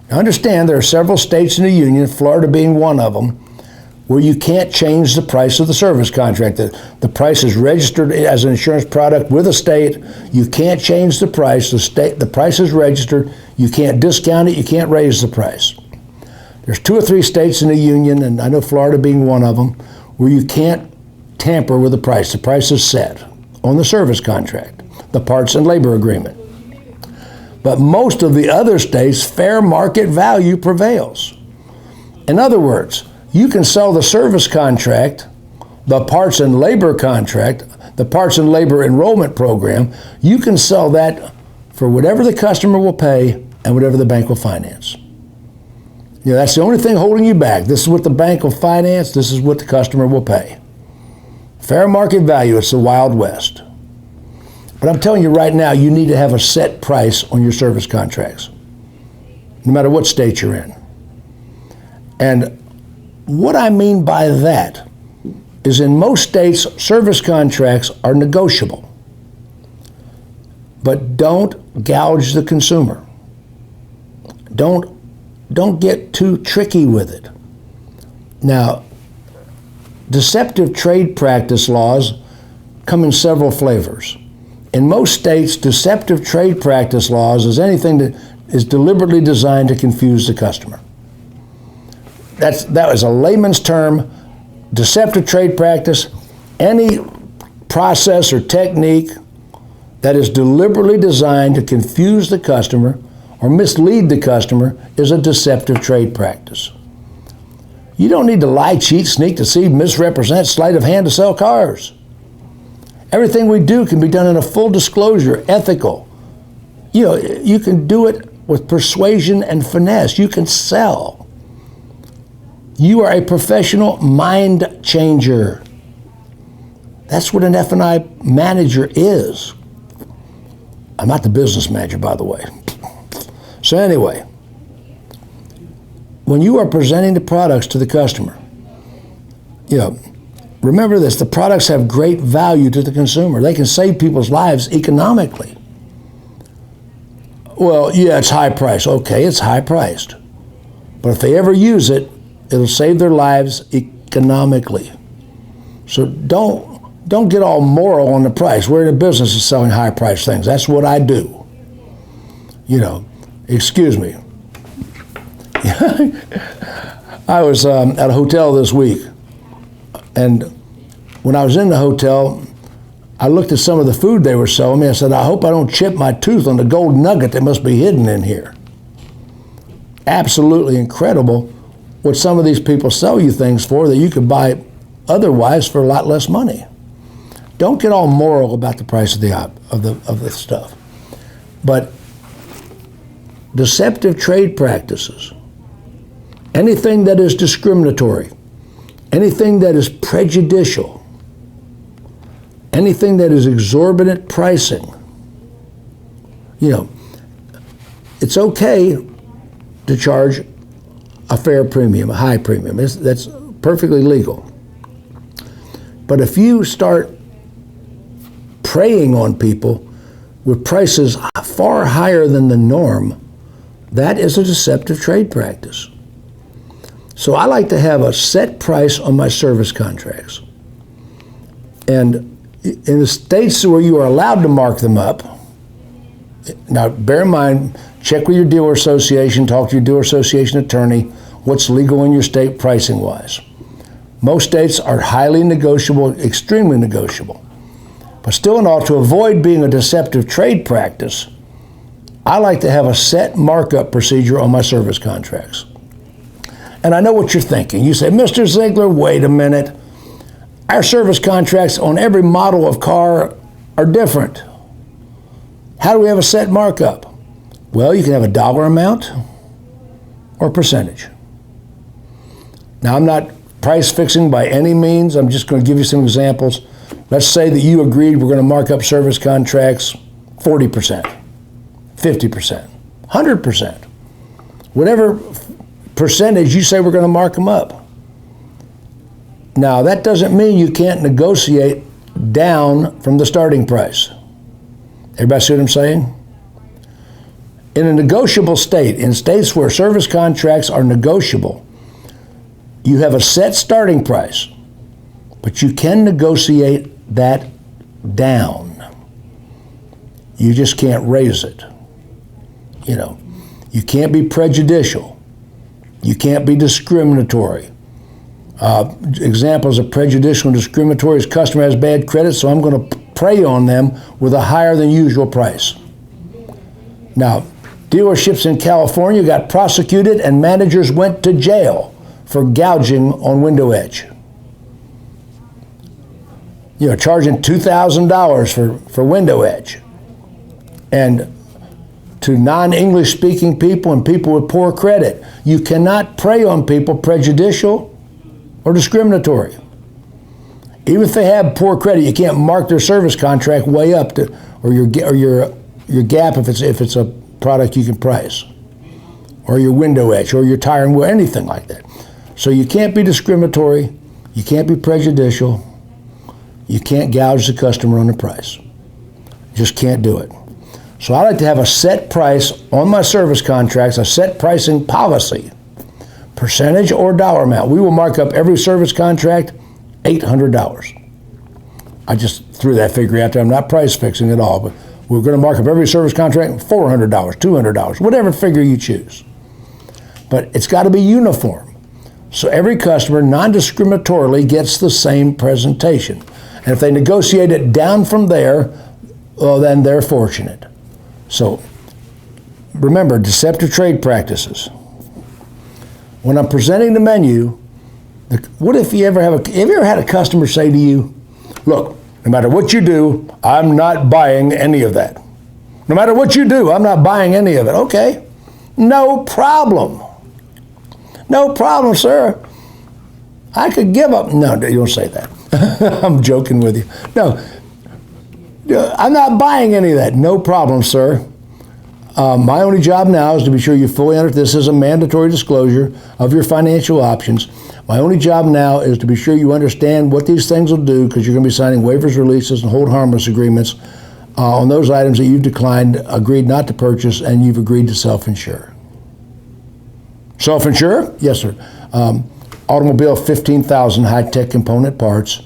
Now understand there are several states in the union, Florida being one of them, where you can't change the price of the service contract. The price is registered as an insurance product with a state. You can't change the price. The price is registered. You can't discount it. You can't raise the price. There's 2 or 3 states in the union, and I know Florida being one of them, where you can't tamper with the price. The price is set on the service contract, the parts and labor agreement. But most of the other states, fair market value prevails. In other words, you can sell the service contract, the parts and labor contract, the parts and labor enrollment program. You can sell that for whatever the customer will pay and whatever the bank will finance. You know, that's the only thing holding you back. This is what the bank will finance. This is what the customer will pay. Fair market value, it's the Wild West. But I'm telling you right now, you need to have a set price on your service contracts, no matter what state you're in. And what I mean by that is in most states, service contracts are negotiable. But don't gouge the consumer. Don't get too tricky with it. Now, deceptive trade practice laws come in several flavors. In most states, deceptive trade practice laws is anything that is deliberately designed to confuse the customer. That is a layman's term. Deceptive trade practice, any process or technique that is deliberately designed to confuse the customer or mislead the customer is a deceptive trade practice. You don't need to lie, cheat, sneak, deceive, misrepresent, sleight of hand to sell cars. Everything we do can be done in a full disclosure, ethical. You know, you can do it with persuasion and finesse. You can sell. You are a professional mind changer. That's what an F&I manager is. I'm not the business manager, by the way. So anyway, when you are presenting the products to the customer, you know, remember this, the products have great value to the consumer. They can save people's lives economically. Well, yeah, it's high priced. Okay, it's high priced. But if they ever use it, it'll save their lives economically. So don't get all moral on the price. We're in a business of selling high priced things. That's what I do. You know, excuse me. I was at a hotel this week, and when I was in the hotel, I looked at some of the food they were selling me. I said, I hope I don't chip my tooth on the gold nugget that must be hidden in here. Absolutely incredible what some of these people sell you things for that you could buy otherwise for a lot less money. Don't get all moral about the price of the stuff. But deceptive trade practices, anything that is discriminatory, anything that is prejudicial, anything that is exorbitant pricing, you know, it's okay to charge a fair premium, a high premium. That's perfectly legal. But if you start preying on people with prices far higher than the norm, that is a deceptive trade practice. So I like to have a set price on my service contracts. And in the states where you are allowed to mark them up, now bear in mind, check with your dealer association, talk to your dealer association attorney, what's legal in your state pricing wise. Most states are highly negotiable, extremely negotiable. But still in all, to avoid being a deceptive trade practice, I like to have a set markup procedure on my service contracts. And I know what you're thinking. You say, Mr. Ziegler, wait a minute. Our service contracts on every model of car are different. How do we have a set markup? Well, you can have a dollar amount or percentage. Now, I'm not price fixing by any means. I'm just going to give you some examples. Let's say that you agreed we're going to mark up service contracts 40%, 50%, 100%. Whatever percentage you say we're going to mark them up. Now, that doesn't mean you can't negotiate down from the starting price. Everybody see what I'm saying? In a negotiable state, in states where service contracts are negotiable, you have a set starting price, but you can negotiate that down. You just can't raise it. You know, you can't be prejudicial. You can't be discriminatory. Examples of prejudicial and discriminatory is customer has bad credit, so I'm going to prey on them with a higher than usual price. Now, dealerships in California got prosecuted and managers went to jail for gouging on window edge. You know, charging $2,000 for window edge. And to non-English speaking people and people with poor credit, you cannot prey on people prejudicial or discriminatory. Even if they have poor credit, you can't mark their service contract way up to, or your gap if it's a product you can price, or your window edge, or your tire and wheel, anything like that. So you can't be discriminatory, you can't be prejudicial, you can't gouge the customer on the price. Just can't do it. So I like to have a set price on my service contracts, a set pricing policy, percentage or dollar amount. We will mark up every service contract $800. I just threw that figure out there. I'm not price fixing at all, but we're going to mark up every service contract $400, $200, whatever figure you choose. But it's got to be uniform. So every customer non-discriminatorily gets the same presentation. And if they negotiate it down from there, well, then they're fortunate. So remember, deceptive trade practices. When I'm presenting the menu, what if you ever have you ever had a customer say to you, look, no matter what you do, I'm not buying any of that. No matter what you do, I'm not buying any of it. Okay, no problem. No problem, sir. I could give up. No, you don't say that. I'm joking with you. No, I'm not buying any of that. No problem, sir. My only job now is to be sure you fully understand this is a mandatory disclosure of your financial options. My only job now is to be sure you understand what these things will do, because you're going to be signing waivers, releases, and hold harmless agreements on those items that you've declined, agreed not to purchase, and you've agreed to self-insure. Self-insure? Yes, sir. Automobile, 15,000 high-tech component parts.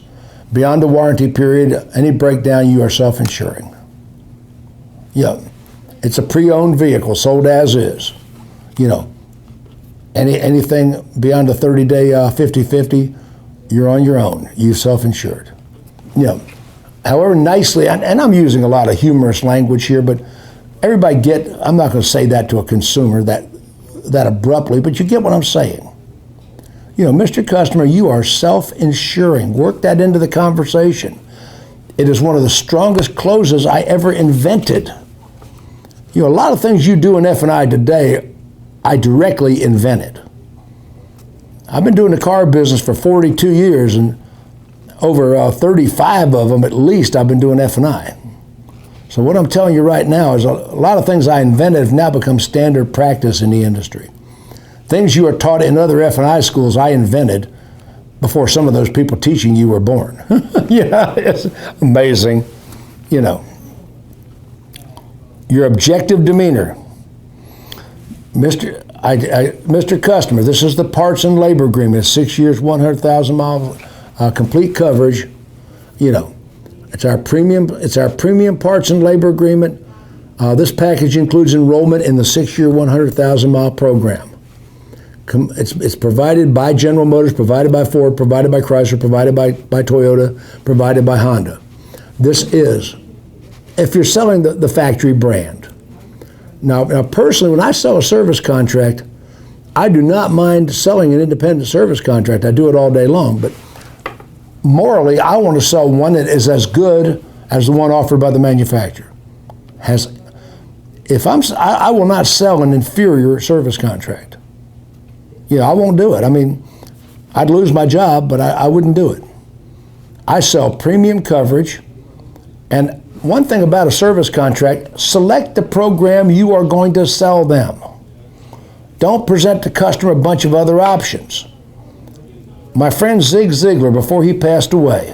Beyond the warranty period, any breakdown, you are self-insuring. Yeah, it's a pre-owned vehicle, sold as is. You know, anything beyond a 30-day 50-50, you're on your own. You self-insured. You know, however nicely, and I'm using a lot of humorous language here, but everybody I'm not going to say that to a consumer that abruptly, but you get what I'm saying. You know, Mr. Customer, you are self-insuring. Work that into the conversation. It is one of the strongest closes I ever invented. You know, a lot of things you do in F&I today, I directly invented. I've been doing the car business for 42 years, and over 35 of them at least I've been doing F&I. So what I'm telling you right now is a lot of things I invented have now become standard practice in the industry. Things you are taught in other F&I schools I invented before some of those people teaching you were born. Yeah, it's amazing. You know, your objective demeanor. Mr. Customer, this is the parts and labor agreement, 6 years, 100,000 miles, complete coverage. You know, it's our premium parts and labor agreement. This package includes enrollment in the 6-year, 100,000 mile program. It's provided by General Motors, provided by Ford, provided by Chrysler, provided by Toyota, provided by Honda. This is, if you're selling the factory brand. Now, personally, when I sell a service contract, I do not mind selling an independent service contract. I do it all day long, but morally, I want to sell one that is as good as the one offered by the manufacturer. I will not sell an inferior service contract. You know, I won't do it. I mean, I'd lose my job, but I wouldn't do it. I sell premium coverage, and one thing about a service contract, select the program you are going to sell them. Don't present the customer a bunch of other options. My friend Zig Ziglar, before he passed away,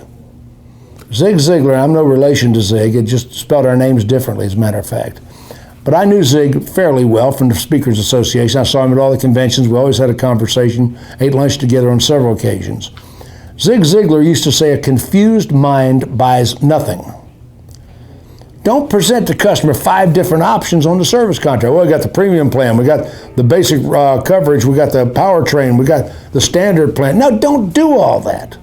Zig Ziglar, I'm no relation to Zig, it just spelled our names differently, as a matter of fact. But I knew Zig fairly well from the Speakers Association. I saw him at all the conventions. We always had a conversation, ate lunch together on several occasions. Zig Ziglar used to say, a confused mind buys nothing. Don't present the customer 5 different options on the service contract. Well, we got the premium plan, we got the basic coverage, we got the powertrain, we got the standard plan. No, don't do all that.